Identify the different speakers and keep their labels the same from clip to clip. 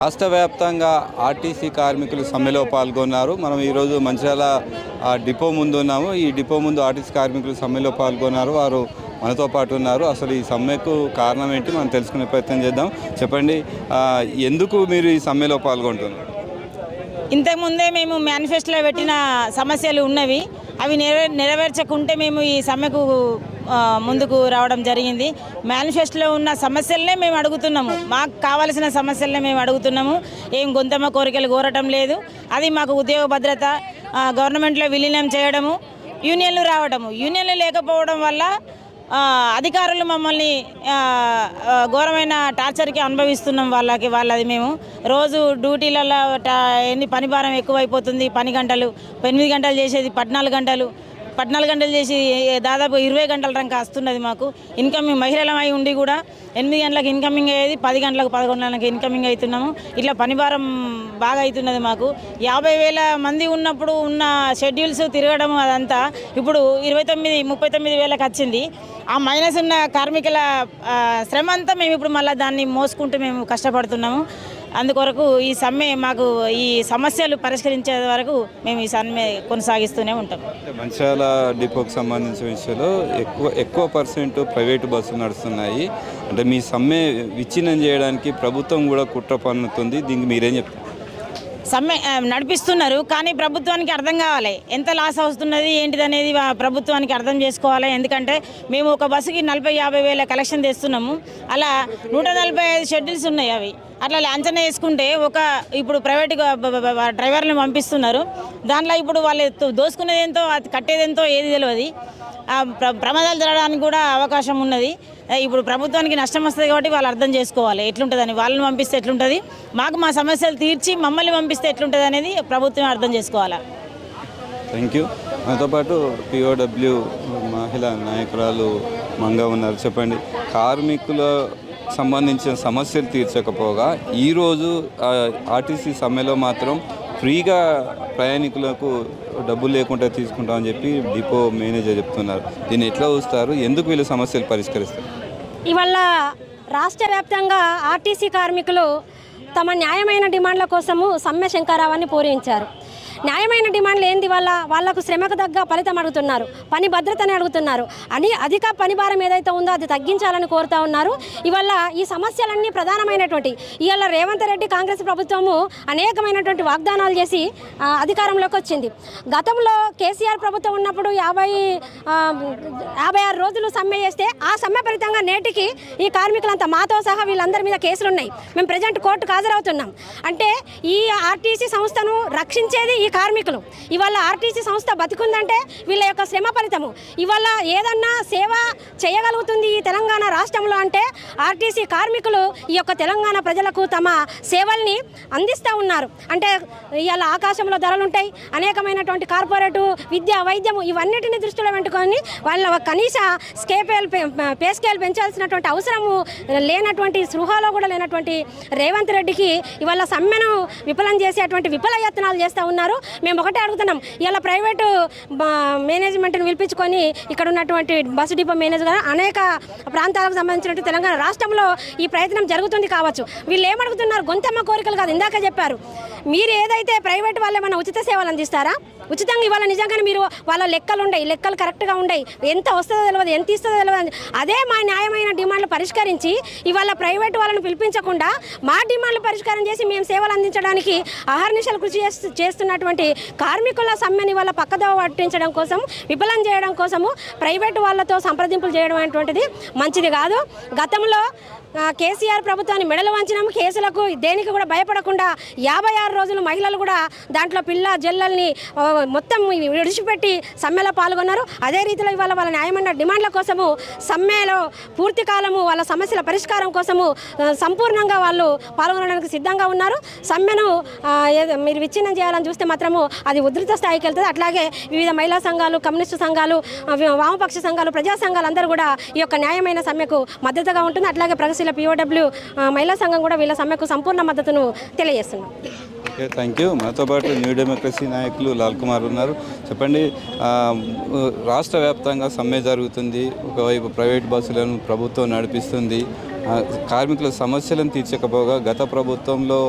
Speaker 1: రాష్ట్ర వ్యాప్తంగా ఆర్టీసీ కార్మికులు సమ్మెలో పాల్గొన్నారు. మనం ఈరోజు మంచిర్యాల డిపో ముందు ఉన్నాము. ఈ డిపో ముందు ఆర్టీసీ కార్మికులు సమ్మెలో పాల్గొన్నారు. వారు మనతో పాటు ఉన్నారు. అసలు ఈ సమ్మెకు కారణం ఏంటి మనం తెలుసుకునే ప్రయత్నం చేద్దాం. చెప్పండి, ఎందుకు మీరు ఈ సమ్మెలో పాల్గొంటున్నారు?
Speaker 2: ఇంతకుముందే మేము మేనిఫెస్టోలో పెట్టిన సమస్యలు ఉన్నవి. అవి నెరవేర్చకుంటే మేము ఈ సమ్మెకు ముందుకు రావడం జరిగింది. మేనిఫెస్టోలో ఉన్న సమస్యలనే మేము అడుగుతున్నాము. మాకు కావాల్సిన సమస్యలనే మేము అడుగుతున్నాము. ఏం గొంతమ్మ కోరికలు కోరటం లేదు. అది మాకు ఉద్యోగ భద్రత, గవర్నమెంట్లో విలీనం చేయడము, యూనియన్లు రావడము. యూనియన్లు లేకపోవడం వల్ల అధికారులు మమ్మల్ని ఘోరమైన టార్చర్కి అనుభవిస్తున్నాం. వాళ్ళది మేము రోజు డ్యూటీలలో పని భారం ఎక్కువైపోతుంది. పని గంటలు 8 గంటలు చేసేది 14 గంటలు చేసి దాదాపు 20 గంటల రంక వస్తున్నది. మాకు ఇన్కమింగ్ మహిళలమై ఉండి కూడా 8 గంటలకు ఇన్కమింగ్ అయ్యేది, 10 గంటలకు 11 గంటలకు ఇన్కమింగ్ అవుతున్నాము. ఇట్లా పని భారం బాగా అవుతున్నది మాకు. 50,000 మంది ఉన్నప్పుడు ఉన్న షెడ్యూల్స్ తిరగడం అదంతా ఇప్పుడు 39,000-39,000కి వచ్చింది. ఆ మైనస్ ఉన్న కార్మికుల శ్రమ అంతా మేము ఇప్పుడు మళ్ళీ దాన్ని మోసుకుంటూ మేము కష్టపడుతున్నాము. అందుకొరకు ఈ సమ్మె మాకు ఈ సమస్యలు పరిష్కరించే వరకు మేము ఈ సమ్మె కొనసాగిస్తూనే ఉంటాం.
Speaker 1: మంచిర్యాల డిపోకి సంబంధించిన విషయంలో ఎక్కువ పర్సెంట్ ప్రైవేటు బస్సులు నడుస్తున్నాయి. అంటే మీ సమ్మె విచ్ఛిన్నం చేయడానికి ప్రభుత్వం కూడా కుట్ర పన్నుతుంది. దీనికి మీరేం చెప్తారు?
Speaker 2: సమ్మె నడిపిస్తున్నారు, కానీ ప్రభుత్వానికి అర్థం కావాలి ఎంత లాస్ అవుతున్నది ఏంటిది అనేది ప్రభుత్వానికి అర్థం చేసుకోవాలి. ఎందుకంటే మేము ఒక బస్సుకి 40-50 వేల కలెక్షన్ తెస్తున్నాము. అలా 145 షెడ్యూల్స్ ఉన్నాయి. అవి అట్లా అంచనా వేసుకుంటే ఇప్పుడు ప్రైవేట్ డ్రైవర్లను పంపిస్తున్నారు. దాంట్లో ఇప్పుడు వాళ్ళు దోసుకునేది ఎంతో, అది కట్టేది ఎంతో ఏది తెలియదు. ప్రమాదాలు జరగడానికి కూడా అవకాశం ఉన్నది. ఇప్పుడు ప్రభుత్వానికి నష్టం వస్తుంది కాబట్టి వాళ్ళు అర్థం చేసుకోవాలి ఎట్లుంటుందని. వాళ్ళని పంపిస్తే ఎట్లుంటుంది, మాకు మా సమస్యలు తీర్చి మమ్మల్ని పంపిస్తే ఎట్లుంటుంది అనేది ప్రభుత్వం అర్థం చేసుకోవాలి.
Speaker 1: Thank you. మనతో పాటు POW మహిళా నాయకురాలు మంగా ఉన్నారు. చెప్పండి, కార్మికుల సంబంధించిన సమస్యలు తీర్చకపోగా ఈరోజు ఆర్టీసీ సమ్మెలో మాత్రం ఫ్రీగా ప్రయాణికులకు డబ్బులు లేకుండా తీసుకుంటామని చెప్పి డిపో మేనేజర్ చెప్తున్నారు. దీన్ని ఎట్లా చూస్తారు? ఎందుకు వీళ్ళ సమస్యలు పరిష్కరిస్తారు?
Speaker 3: ఇవాళ రాష్ట్ర వ్యాప్తంగా ఆర్టీసీ కార్మికులు తమ న్యాయమైన డిమాండ్ల కోసము సమ్మె శంఖారావాన్ని పూరించారు. న్యాయమైన డిమాండ్లు ఏంది? వాళ్ళకు శ్రమకు తగ్గ ఫలితం అడుగుతున్నారు, పని భద్రతని అడుగుతున్నారు, అధిక పని భారం ఏదైతే ఉందో అది తగ్గించాలని కోరుతూ ఉన్నారు. ఇవాళ ఈ సమస్యలన్నీ ప్రధానమైనటువంటి ఇవాళ రేవంత్ రెడ్డి కాంగ్రెస్ ప్రభుత్వము అనేకమైనటువంటి వాగ్దానాలు చేసి అధికారంలోకి వచ్చింది. గతంలో కేసీఆర్ ప్రభుత్వం ఉన్నప్పుడు 56 రోజులు సమ్మె చేస్తే ఆ సమ్మె ఫలితంగా నేటికి ఈ కార్మికులంతా మాతో సహా వీళ్ళందరి మీద కేసులు ఉన్నాయి. మేము ప్రజెంట్ కోర్టుకు హాజరవుతున్నాం. అంటే ఈ ఆర్టీసీ సంస్థను రక్షించేది ఈ కార్మికులు. ఇవాళ ఆర్టీసీ సంస్థ బతికుందంటే వీళ్ళ యొక్క శ్రమ ఫలితము. ఇవాళ ఏదన్నా సేవ చేయగలుగుతుంది ఈ తెలంగాణ రాష్ట్రంలో అంటే ఆర్టీసీ కార్మికులు ఈ యొక్క తెలంగాణ ప్రజలకు తమ సేవల్ని అందిస్తూ ఉన్నారు. అంటే ఇవాళ ఆకాశంలో ధరలు ఉంటాయి, అనేకమైనటువంటి కార్పొరేటు విద్య, వైద్యము ఇవన్నిటిని దృష్టిలో పెట్టుకొని వాళ్ళ కనీస పే స్కేల్ పెంచాల్సినటువంటి అవసరము లేనటువంటి, స్పృహలో కూడా లేనటువంటి రేవంత్ రెడ్డికి ఇవాళ సమ్మెను విఫలం చేసేటువంటి విఫల యత్నాలు చేస్తూ ఉన్నారు. మేము ఒకటే అడుగుతున్నాం, ఇలా ప్రైవేటు మేనేజ్మెంట్ని పిలిపించుకొని ఇక్కడ ఉన్నటువంటి బస్సు డిపో మేనేజర్ అనేక ప్రాంతాలకు సంబంధించినట్టు తెలంగాణ రాష్ట్రంలో ఈ ప్రయత్నం జరుగుతుంది కావచ్చు. వీళ్ళు ఏమడుగుతున్నారు? గొంతమ్మ కోరికలు కాదు. ఇందాక చెప్పారు, మీరు ఏదైతే ప్రైవేట్ వాళ్ళు ఏమైనా ఉచిత సేవలు అందిస్తారా? ఉచితంగా ఇవాళ నిజంగానే మీరు వాళ్ళ లెక్కలు కరెక్ట్గా ఉండయి, ఎంత వస్తుందో తెలియదు, ఎంత ఇస్తుందో తెలియదు. అదే మా న్యాయమైన డిమాండ్లు పరిష్కరించి ఇవాళ ప్రైవేట్ వాళ్ళని పిలిపించకుండా మా డిమాండ్లు పరిష్కారం చేసి మేము సేవలు అందించడానికి అహర్నిశలు కృషి చేస్తున్నటువంటి కార్మికుల సమ్మెని వల్ల పక్కదోవ పట్టించడం కోసం, విఫలం చేయడం కోసము ప్రైవేటు వాళ్ళతో సంప్రదింపులు చేయడం అనేటువంటిది మంచిది కాదు. గతంలో కేసీఆర్ ప్రభుత్వాన్ని మెడలు వంచినాము. కేసులకు దేనికి కూడా భయపడకుండా 56 రోజులు మహిళలు కూడా దాంట్లో పిల్ల జల్లల్ని మొత్తం విడిచిపెట్టి సమ్మెలో పాల్గొన్నారు. అదే రీతిలో ఇవాళ వాళ్ళ న్యాయమైన డిమాండ్ల కోసము సమ్మెలో పూర్తి కాలము వాళ్ళ సమస్యల పరిష్కారం కోసము సంపూర్ణంగా వాళ్ళు పాల్గొనడానికి సిద్ధంగా ఉన్నారు. సమ్మెను మీరు విచ్ఛిన్నం చేయాలని చూస్తే మాత్రము అది ఉధృత స్థాయికి వెళ్తుంది. అట్లాగే వివిధ మహిళా సంఘాలు, కమ్యూనిస్టు సంఘాలు, వామపక్ష సంఘాలు, ప్రజా సంఘాలు అందరూ కూడా ఈ యొక్క న్యాయమైన సమ్మెకు మద్దతుగా ఉంటుంది. అట్లాగే ప్రగతిశీల POW మహిళా సంఘం కూడా వీళ్ళ సమ్మెకు సంపూర్ణ మద్దతును తెలియజేస్తున్నాం.
Speaker 1: Okay, thank you. మనతో పాటు న్యూ డెమోక్రసీ నాయకులు లాల్ కుమార్ ఉన్నారు. చెప్పండి, రాష్ట్ర వ్యాప్తంగా సమ్మె జరుగుతుంది. ఒకవైపు ప్రైవేట్ బస్సులను ప్రభుత్వం నడిపిస్తుంది, కార్మికుల సమస్యలను తీర్చకపోగా గత ప్రభుత్వంలో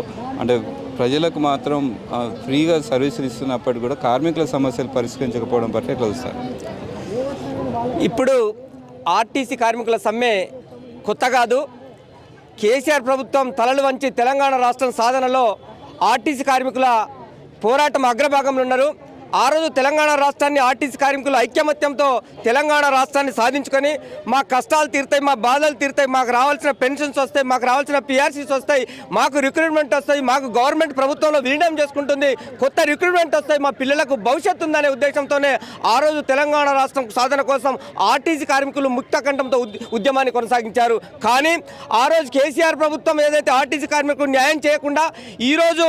Speaker 1: అంటే ప్రజలకు మాత్రం ఫ్రీగా సర్వీసులు ఇస్తున్నప్పటికీ కూడా కార్మికుల సమస్యలు పరిష్కరించకపోవడం పట్ల ఎట్లా చూస్తారు?
Speaker 4: ఇప్పుడు ఆర్టీసీ కార్మికుల సమ్మె కొత్త కాదు. కేసీఆర్ ప్రభుత్వం తలలు వంచి తెలంగాణ రాష్ట్రం సాధనలో ఆర్టీసీ కార్మికుల పోరాటం అగ్రభాగంలో ఉన్నారు. ఆ రోజు తెలంగాణ రాష్ట్రాన్ని ఆర్టీసీ కార్మికులు ఐక్యమత్యంతో తెలంగాణ రాష్ట్రాన్ని సాధించుకొని మా కష్టాలు తీరుతాయి, మా బాధలు తీరుతాయి, మాకు రావాల్సిన పెన్షన్స్ వస్తాయి, మాకు రావాల్సిన పిఆర్సీస్ వస్తాయి, మాకు రిక్రూట్మెంట్ వస్తాయి, మాకు గవర్నమెంట్ ప్రభుత్వంలో విలీనం చేసుకుంటుంది, కొత్త రిక్రూట్మెంట్ వస్తాయి, మా పిల్లలకు భవిష్యత్తు ఉందనే ఉద్దేశంతోనే ఆ రోజు తెలంగాణ రాష్ట్రం సాధన కోసం ఆర్టీసీ కార్మికులు ముక్తకంఠంతో ఉద్యమాన్ని కొనసాగించారు. కానీ ఆ రోజు కేసీఆర్ ప్రభుత్వం ఏదైతే ఆర్టీసీ కార్మికులు న్యాయం చేయకుండా ఈరోజు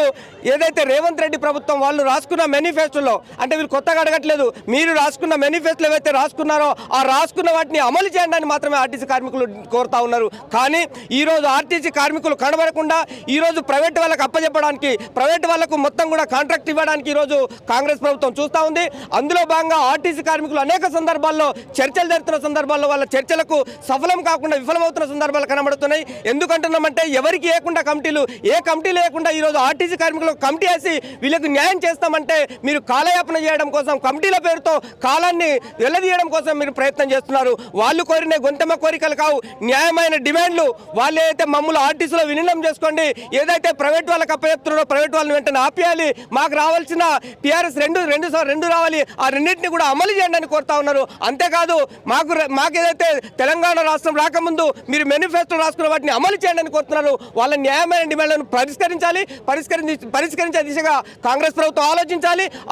Speaker 4: ఏదైతే రేవంత్ రెడ్డి ప్రభుత్వం వాళ్ళు రాసుకున్న మేనిఫెస్టోలో, అంటే వీళ్ళు కొత్తగా అడగట్లేదు, మీరు రాసుకున్న మేనిఫెస్టోలో ఏవైతే రాసుకున్నారో ఆ రాసుకున్న వాటిని అమలు చేయడానికి మాత్రమే ఆర్టీసీ కార్మికులు కోరుతా ఉన్నారు. కానీ ఈరోజు ఆర్టీసీ కార్మికులు కనబడకుండా ఈరోజు ప్రైవేట్ వాళ్ళకు అప్పచెప్పడానికి, ప్రైవేట్ వాళ్ళకు మొత్తం కూడా కాంట్రాక్ట్ ఇవ్వడానికి ఈరోజు కాంగ్రెస్ ప్రభుత్వం చూస్తూ ఉంది. అందులో భాగంగా ఆర్టీసీ కార్మికులు అనేక సందర్భాల్లో చర్చలు జరుగుతున్న సందర్భాల్లో వాళ్ళ చర్చలకు సఫలం కాకుండా విఫలమవుతున్న సందర్భాలు కనబడుతున్నాయి. ఎందుకంటున్నామంటే ఎవరికి లేకుండా కమిటీలు, ఏ కమిటీ లేకుండా ఈరోజు ఆర్టీసీ కార్మికులకు కమిటీ వేసి వీళ్ళకి న్యాయం చేస్తామంటే మీరు కాలయాపన చేయడం కోసం, కమిటీల పేరుతో కాలాన్ని వెల్లదీయడం కోసం మీరు ప్రయత్నం చేస్తున్నారు. వాళ్ళు కోరిన గొంతెమ్మ కోరికలు కావు, న్యాయమైన డిమాండ్లు. వాళ్ళు ఏదైతే మమ్మల్ని ఆర్టీసీలో విలీనం చేసుకోండి, ఏదైతే ప్రైవేట్ వాళ్ళకి అప్పచెప్తున్నారో ప్రైవేట్ వాళ్ళని వెంటనే ఆపేయాలి, మాకు రావాల్సిన పిఆర్ఎస్ రెండు రావాలి, ఆ రెండింటిని కూడా అమలు చేయండి అని కోరుతా ఉన్నారు. అంతేకాదు మాకు ఏదైతే తెలంగాణ రాష్ట్రం రాకముందు మీరు మేనిఫెస్టో రాసుకున్న వాటిని అమలు చేయండి అని కోరుతున్నారు. వాళ్ళ న్యాయమైన డిమాండ్లను పరిష్కరించే దిశగా కాంగ్రెస్ ప్రభుత్వం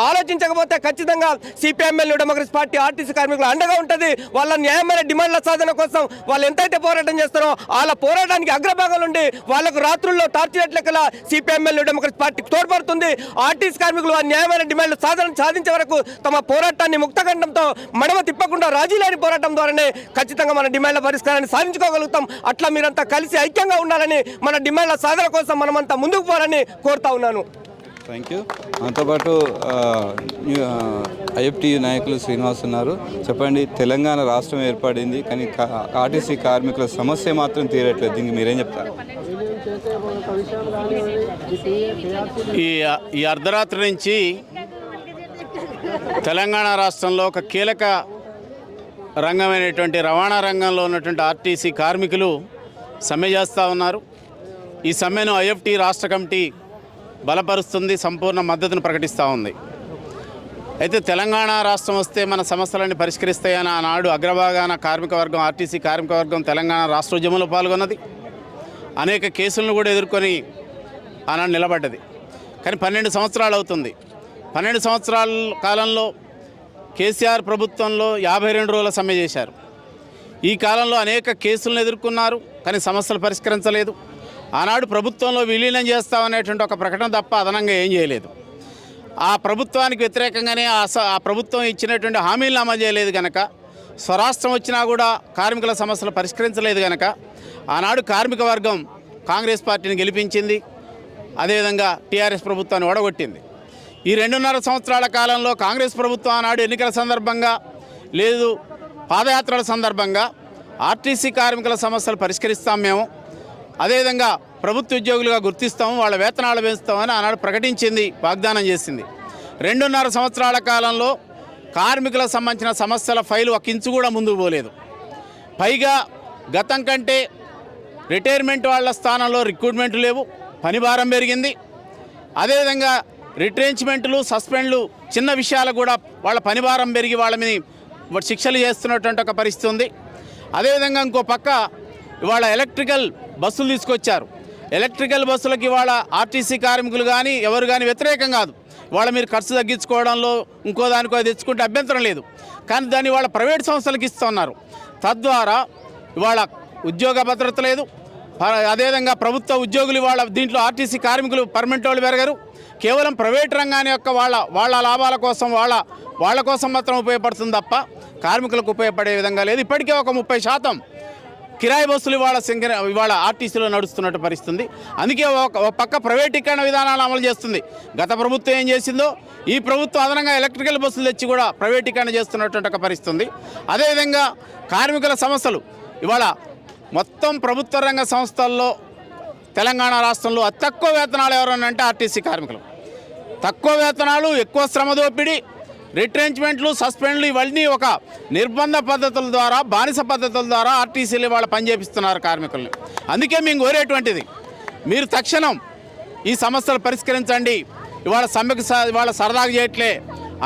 Speaker 4: ఆలోచించకపోతే ఖచ్చితంగా సిపిఎంఎల్ డెమోక్రసీ పార్టీ ఆర్టీసీ కార్మికులు అండగా ఉంటుంది. వాళ్ళ న్యాయమైన డిమాండ్ల సాధన కోసం వాళ్ళు ఎంతైతే పోరాటం చేస్తారో వాళ్ళ పోరాటానికి అగ్రభాగంలో ఉండి వాళ్ళకు రాత్రుల్లో టార్చర్ లెక్కల సిపిఎంఎల్ డెమోక్రసీ పార్టీ తోడ్పడుతుంది. ఆర్టీసీ కార్మికులు ఆ న్యాయమైన డిమాండ్లు సాధించే వరకు తమ పోరాటాన్ని ముక్తకంఠంతో మడమ తిప్పకుండా రాజీ లేని పోరాటం ద్వారానే ఖచ్చితంగా మన డిమాండ్ల పరిష్కారాన్ని సాధించుకోగలుగుతాం. అట్లా మీరంతా కలిసి ఐక్యంగా ఉండాలని, మన డిమాండ్ల సాధన కోసం మనమంతా ముందుకు పోవాలని కోరుతా ఉన్నాను.
Speaker 1: Thank you. దాంతోపాటు ఐఎఫ్టీ నాయకులు శ్రీనివాస్ ఉన్నారు. చెప్పండి, తెలంగాణ రాష్ట్రం ఏర్పడింది కానీ ఆర్టీసీ కార్మికుల సమస్య మాత్రం తీరట్లేదు, దీనికి మీరేం చెప్తారు?
Speaker 5: ఈ అర్ధరాత్రి నుంచి తెలంగాణ రాష్ట్రంలో ఒక కీలక రంగమైనటువంటి రవాణా రంగంలో ఉన్నటువంటి ఆర్టీసీ కార్మికులు సమ్మె చేస్తూ ఉన్నారు. ఈ సమ్మెను ఐఎఫ్టీ రాష్ట్ర కమిటీ బలపరుస్తుంది, సంపూర్ణ మద్దతును ప్రకటిస్తూ ఉంది. అయితే తెలంగాణ రాష్ట్రం వస్తే మన సమస్యలన్నీ పరిష్కరిస్తాయని ఆనాడు అగ్రభాగాన కార్మిక వర్గం, ఆర్టీసీ కార్మిక వర్గం తెలంగాణ రాష్ట్ర ఉద్యమంలో పాల్గొన్నది. అనేక కేసులను కూడా ఎదుర్కొని ఆనాడు నిలబడ్డది. కానీ 12 సంవత్సరాలు అవుతుంది. 12 సంవత్సరాల కాలంలో కేసీఆర్ ప్రభుత్వంలో 52 రోజుల సమ్మె చేశారు. ఈ కాలంలో అనేక కేసులను ఎదుర్కొన్నారు, కానీ సమస్యలు పరిష్కరించలేదు. ఆనాడు ప్రభుత్వంలో విలీనం చేస్తామనేటువంటి ఒక ప్రకటన తప్ప అదనంగా ఏం చేయలేదు. ఆ ప్రభుత్వానికి వ్యతిరేకంగానే ఆ ప్రభుత్వం ఇచ్చినటువంటి హామీలను అమలు చేయలేదు కనుక, స్వరాష్ట్రం వచ్చినా కూడా కార్మికుల సమస్యలు పరిష్కరించలేదు కనుక ఆనాడు కార్మిక వర్గం కాంగ్రెస్ పార్టీని గెలిపించింది. అదేవిధంగా టీఆర్ఎస్ ప్రభుత్వాన్ని ఓడగొట్టింది. ఈ 2.5 సంవత్సరాల కాలంలో కాంగ్రెస్ ప్రభుత్వం ఆనాడు ఎన్నికల సందర్భంగా లేదు, పాదయాత్రల సందర్భంగా ఆర్టీసీ కార్మికుల సమస్యలు పరిష్కరిస్తాం మేము, అదేవిధంగా ప్రభుత్వ ఉద్యోగులుగా గుర్తిస్తాము, వాళ్ళ వేతనాలు పెంచుతామని ఆనాడు ప్రకటించింది, వాగ్దానం చేసింది. 2.5 సంవత్సరాల కాలంలో కార్మికులకు సంబంధించిన సమస్యల ఫైలు ఒక ఇంచు కూడా ముందుకు పోలేదు. పైగా గతం కంటే రిటైర్మెంట్ వాళ్ళ స్థానంలో రిక్రూట్మెంట్లు లేవు, పని భారం పెరిగింది. అదేవిధంగా రిట్రెంచ్మెంట్లు, సస్పెండ్లు, చిన్న విషయాలు కూడా వాళ్ళ పని భారం పెరిగి వాళ్ళ మీద శిక్షలు చేస్తున్నటువంటి ఒక పరిస్థితి ఉంది. అదేవిధంగా ఇంకో పక్క ఇవాళ ఎలక్ట్రికల్ బస్సులు తీసుకొచ్చారు. ఎలక్ట్రికల్ బస్సులకి ఇవాళ ఆర్టీసీ కార్మికులు కానీ ఎవరు కానీ వ్యతిరేకం కాదు. ఇవాళ మీరు ఖర్చు తగ్గించుకోవడంలో ఇంకో దానికో తెచ్చుకుంటే అభ్యంతరం లేదు. కానీ దాన్ని ఇవాళ ప్రైవేట్ సంస్థలకు ఇస్తున్నారు. తద్వారా ఇవాళ ఉద్యోగ భద్రత లేదు. అదేవిధంగా ప్రభుత్వ ఉద్యోగులు ఇవాళ దీంట్లో ఆర్టీసీ కార్మికులు పర్మనెంట్ వాళ్ళు పెరగరు. కేవలం ప్రైవేట్ రంగాన్ని యొక్క వాళ్ళ లాభాల కోసం వాళ్ళ కోసం మాత్రం ఉపయోగపడుతుంది తప్ప కార్మికులకు ఉపయోగపడే విధంగా లేదు. ఇప్పటికే ఒక 30% కిరాయి బస్సులు ఇవాళ ఆర్టీసీలో నడుస్తున్నట్టు పరిస్థితుంది. అందుకే ఒక పక్క ప్రైవేటీకరణ విధానాలు అమలు చేస్తుంది. గత ప్రభుత్వం ఏం చేసిందో ఈ ప్రభుత్వం అదనంగా ఎలక్ట్రికల్ బస్సులు తెచ్చి కూడా ప్రైవేటీకరణ చేస్తున్నటువంటి ఒక పరిస్థితుంది. అదేవిధంగా కార్మికుల సమస్యలు ఇవాళ మొత్తం ప్రభుత్వ రంగ సంస్థల్లో తెలంగాణ రాష్ట్రంలో అతి తక్కువ వేతనాలు ఎవరన్నా అంటే ఆర్టీసీ కార్మికులు. తక్కువ వేతనాలు, ఎక్కువ శ్రమ దోపిడీ, రిట్రెంచ్మెంట్లు, సస్పెండ్లు ఇవన్నీ ఒక నిర్బంధ పద్ధతుల ద్వారా, బానిస పద్ధతుల ద్వారా ఆర్టీసీలు ఇవాళ పనిచేపిస్తున్నారు కార్మికుల్ని. అందుకే మేము కోరేటువంటిది, మీరు తక్షణం ఈ సమస్యలు పరిష్కరించండి. ఇవాళ సమ్మెకు ఇవాళ సరదాగా చేయట్లే,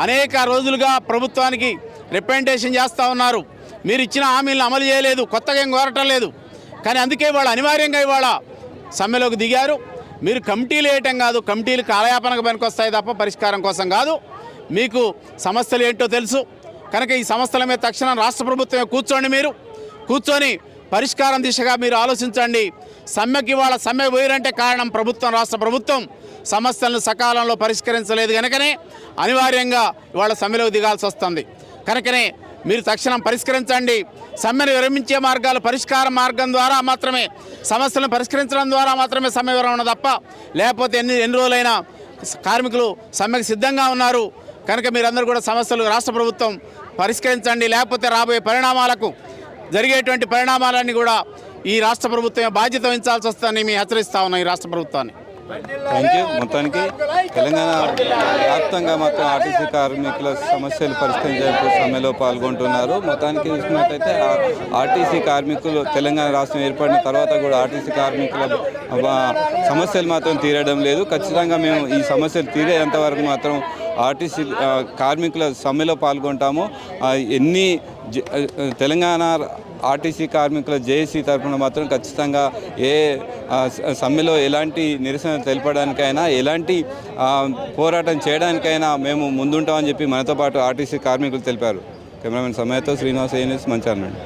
Speaker 5: అనేక రోజులుగా ప్రభుత్వానికి రిప్రజెంటేషన్ చేస్తూ ఉన్నారు. మీరు ఇచ్చిన హామీలను అమలు చేయలేదు, కొత్తగా ఏం కోరటం లేదు. కానీ అందుకే ఇవాళ అనివార్యంగా ఇవాళ సమ్మెలోకి దిగారు. మీరు కమిటీలు వేయటం కాదు, కమిటీలు కాలయాపనకు పనికొస్తాయి తప్ప పరిష్కారం కోసం కాదు. మీకు సమస్యలు ఏంటో తెలుసు కనుక ఈ సమస్యల మీద తక్షణం రాష్ట్ర ప్రభుత్వమే కూర్చొని పరిష్కారం దిశగా మీరు ఆలోచించండి. సమ్మెకి ఇవాళ సమ్మె పోయారంటే కారణం ప్రభుత్వం, రాష్ట్ర ప్రభుత్వం సమస్యలను సకాలంలో పరిష్కరించలేదు కనుకనే అనివార్యంగా ఇవాళ సమ్మెలోకి దిగాల్సి వస్తుంది. కనుకనే మీరు తక్షణం పరిష్కరించండి. సమ్మెను విరమించే మార్గాలు పరిష్కార మార్గం ద్వారా మాత్రమే, సమస్యలను పరిష్కరించడం ద్వారా మాత్రమే సమ్మె విరమణ తప్ప లేకపోతే ఎన్ని రోజులైనా కార్మికులు సమ్మెకు సిద్ధంగా ఉన్నారు. కనుక మీరందరూ కూడా సమస్యలు రాష్ట్ర ప్రభుత్వం పరిష్కరించండి. లేకపోతే రాబోయే జరిగేటువంటి పరిణామాలన్నీ కూడా ఈ రాష్ట్ర ప్రభుత్వం బాధ్యత వహించాల్సి వస్తుందని మేము హెచ్చరిస్తా ఉన్నాం ఈ రాష్ట్ర ప్రభుత్వాన్ని.
Speaker 1: Thank you. మొత్తానికి తెలంగాణ వ్యాప్తంగా మొత్తం ఆర్టీసీ కార్మికుల సమస్యలు పరిష్కరించేందుకు సమ్మెలో పాల్గొంటున్నారు. మొత్తానికి చూసుకున్నట్టయితే ఆర్టీసీ కార్మికులు తెలంగాణ రాష్ట్రం ఏర్పడిన తర్వాత కూడా ఆర్టీసీ కార్మికుల సమస్యలు మాత్రం తీరడం లేదు. ఖచ్చితంగా మేము ఈ సమస్యలు తీరేంత వరకు మాత్రం ఆర్టీసీ కార్మికుల సమ్మెలో పాల్గొంటాము. తెలంగాణ ఆర్టీసీ కార్మికుల జేఏసీ తరఫున మాత్రం ఖచ్చితంగా సమ్మెలో ఎలాంటి నిరసన తెలపడానికైనా, ఎలాంటి పోరాటం చేయడానికైనా మేము ముందుంటామని చెప్పి మనతో పాటు ఆర్టీసీ కార్మికులు తెలిపారు. కెమెరామెన్ సమయతో శ్రీనివాస్, ANS, మంచాల నుండి.